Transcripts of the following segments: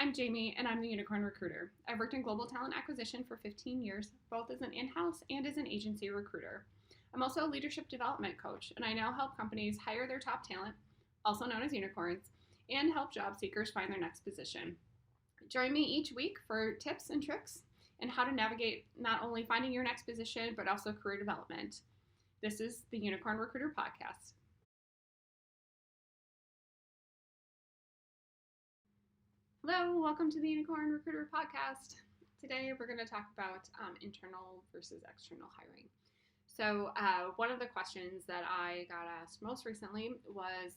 I'm Jamie, and I'm the Unicorn Recruiter. I've worked in global talent acquisition for 15 years, both as an in-house and as an agency recruiter. I'm also a leadership development coach, and I now help companies hire their top talent, also known as unicorns, and help job seekers find their next position. Join me each week for tips and tricks and how to navigate not only finding your next position, but also career development. This is the Unicorn Recruiter Podcast. Hello, welcome to the Unicorn Recruiter Podcast. Today we're going to talk about internal versus external hiring. So one of the questions that I got asked most recently was,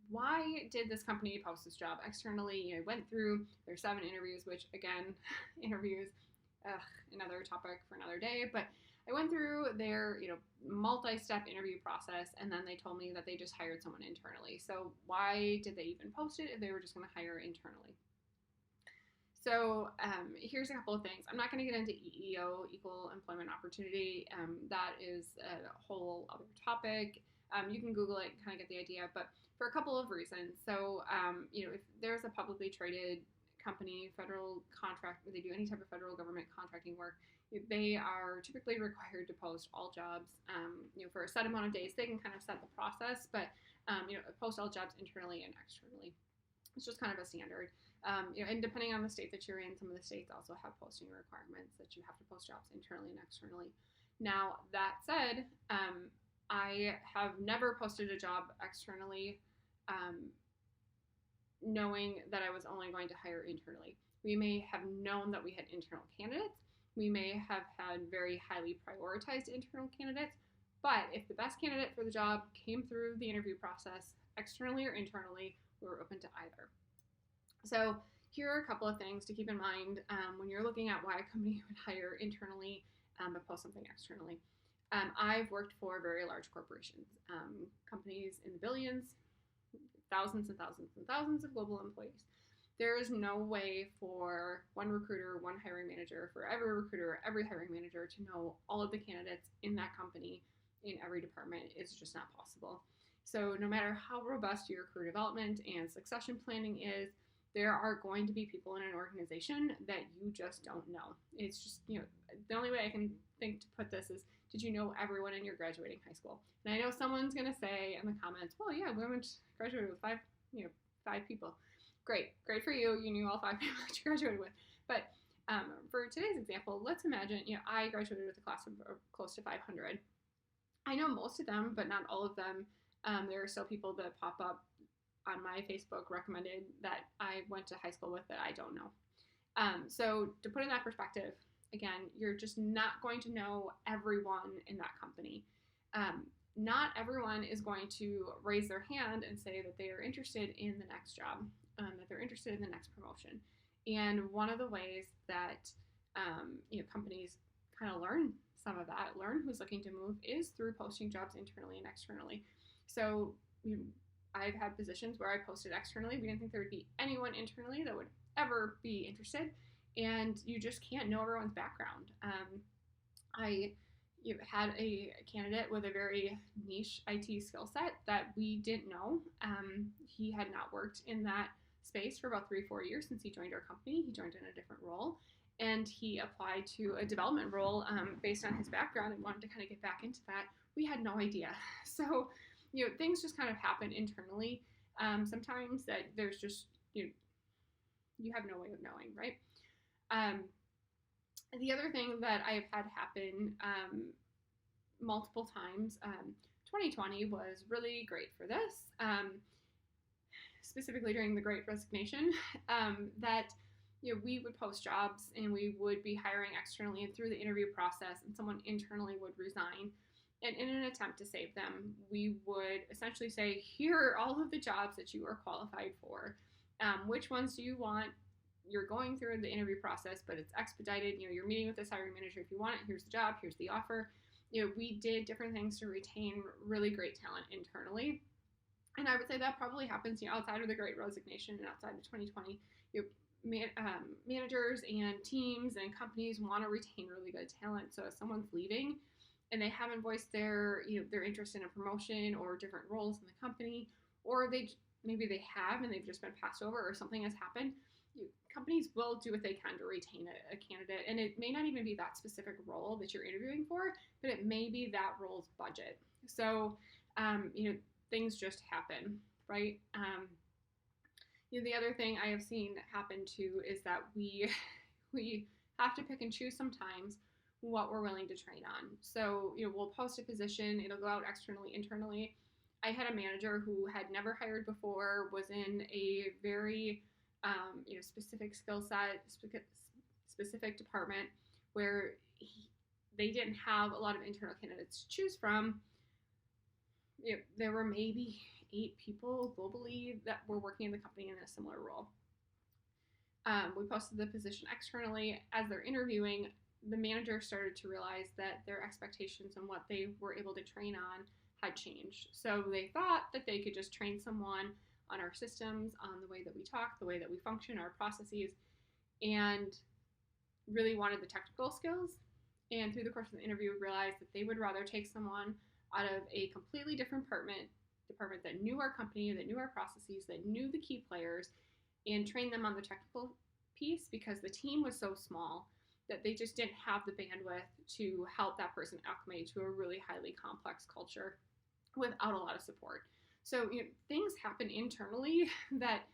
why did this company post this job externally? I went through their 7 interviews, which again, interviews, another topic for another day, but I went through their, multi-step interview process, and then they told me that they just hired someone internally. So why did they even post it if they were just going to hire internally? So here's a couple of things. I'm not going to get into EEO, Equal Employment Opportunity. That is a whole other topic. You can Google it and kind of get the idea, but for a couple of reasons. So, if there's a publicly traded company, federal contract, they do any type of federal government contracting work, they are typically required to post all jobs, for a set amount of days. They can kind of set the process, but, post all jobs internally and externally. It's just kind of a standard. And depending on the state that you're in, some of the states also have posting requirements that you have to post jobs internally and externally. Now, that said, I have never posted a job externally knowing that I was only going to hire internally. We may have known that we had internal candidates. We may have had very highly prioritized internal candidates. But if the best candidate for the job came through the interview process, externally or internally, we were open to either. So here are a couple of things to keep in mind when you're looking at why a company would hire internally but post something externally. I've worked for very large corporations, companies in the billions, thousands and thousands and thousands of global employees. There is no way for one recruiter, one hiring manager, for every recruiter, every hiring manager to know all of the candidates in that company in every department. It's just not possible. So no matter how robust your career development and succession planning is, there are going to be people in an organization that you just don't know. It's just, the only way I can think to put this is, did you know everyone in your graduating high school? And I know someone's going to say in the comments, well, yeah, we graduated with 5 people. Great for you. You knew all 5 people that you graduated with. But for today's example, let's imagine, I graduated with a class of close to 500. I know most of them, but not all of them. There are still people that pop up on my Facebook recommended that I went to high school with that I don't know. So to put in that perspective, again, you're just not going to know everyone in that company. Not everyone is going to raise their hand and say that they are interested in the next job, that they're interested in the next promotion. And one of the ways that companies kind of learn some of that, learn who's looking to move, is through posting jobs internally and externally. So I've had positions where I posted externally. We didn't think there would be anyone internally that would ever be interested, and you just can't know everyone's background. I had a candidate with a very niche IT skill set that we didn't know. He had not worked in that space for about 3-4 years since he joined our company. He joined in a different role, and he applied to a development role based on his background and wanted to kind of get back into that. We had no idea. So, things just kind of happen internally. Sometimes that there's just, you have no way of knowing, right? The other thing that I've had happen multiple times, 2020 was really great for this, specifically during the Great Resignation, that we would post jobs and we would be hiring externally, and through the interview process, and someone internally would resign. And in an attempt to save them, we would essentially say, here are all of the jobs that you are qualified for. Which ones do you want? You're going through the interview process, but it's expedited. You're meeting with this hiring manager. If you want it, here's the job, here's the offer. We did different things to retain really great talent internally. And I would say that probably happens, outside of the Great Resignation and outside of 2020. Managers and teams and companies want to retain really good talent. So if someone's leaving and they haven't voiced their interest in a promotion or different roles in the company, or maybe they have and they've just been passed over or something has happened, companies will do what they can to retain a candidate, and it may not even be that specific role that you're interviewing for, but it may be that role's budget. So, things just happen, right? The other thing I have seen happen too is that we we have to pick and choose sometimes what we're willing to train on. So, we'll post a position, it'll go out externally, internally. I had a manager who had never hired before, was in a very specific skill set, specific department where they didn't have a lot of internal candidates to choose from. There were maybe 8 people globally that were working in the company in a similar role. We posted the position externally. As they're interviewing, the manager started to realize that their expectations and what they were able to train on had changed. So they thought that they could just train someone on our systems, on the way that we talk, the way that we function, our processes, and really wanted the technical skills. And through the course of the interview, realized that they would rather take someone out of a completely different department that knew our company, that knew our processes, that knew the key players, and train them on the technical piece, because the team was so small that they just didn't have the bandwidth to help that person acclimate to a really highly complex culture without a lot of support. So things happen internally that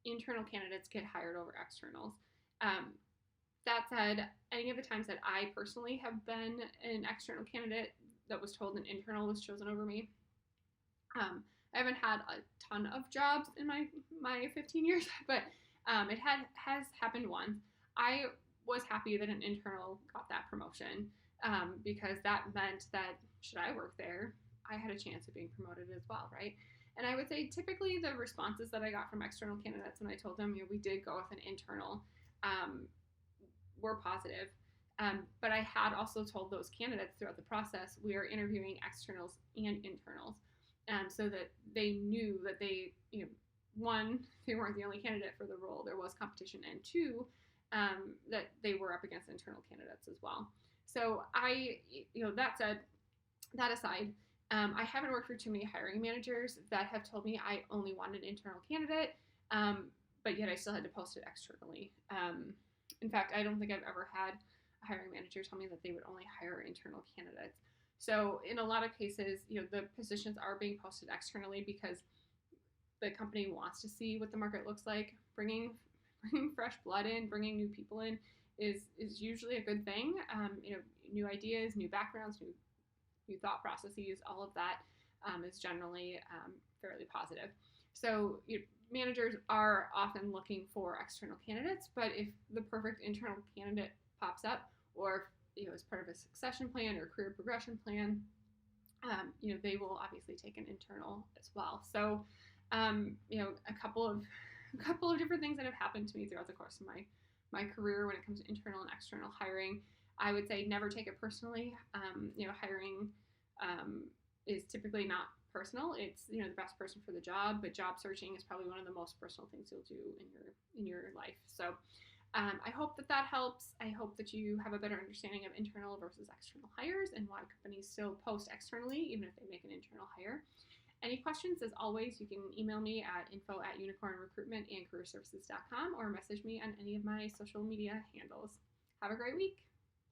internal candidates get hired over externals. That said, any of the times that I personally have been an external candidate that was told an internal was chosen over me, I haven't had a ton of jobs in my 15 years, but it has happened once. I was happy that an internal got that promotion, because that meant that should I work there, I had a chance of being promoted as well, right? And I would say typically the responses that I got from external candidates when I told them, we did go with an internal, were positive. But I had also told those candidates throughout the process, we are interviewing externals and internals, so that they knew that they, one, they weren't the only candidate for the role, there was competition, and two, that they were up against internal candidates as well. So that aside, I haven't worked for too many hiring managers that have told me I only want an internal candidate, but yet I still had to post it externally. In fact, I don't think I've ever had a hiring manager tell me that they would only hire internal candidates. So in a lot of cases, the positions are being posted externally because the company wants to see what the market looks like. Bringing fresh blood in, bringing new people in is usually a good thing. New ideas, new backgrounds, new thought processes, all of that is generally fairly positive. So managers are often looking for external candidates, but if the perfect internal candidate pops up, or as part of a succession plan or career progression plan, they will obviously take an internal as well. So a couple of different things that have happened to me throughout the course of my career when it comes to internal and external hiring. I would say never take it personally. Hiring is typically not personal. It's the best person for the job, but job searching is probably one of the most personal things you'll do in your life. So I hope that helps. I hope that you have a better understanding of internal versus external hires and why companies still post externally even if they make an internal hire. Any questions, as always, you can email me at info@unicornrecruitmentandcareerservices.com or message me on any of my social media handles. Have a great week.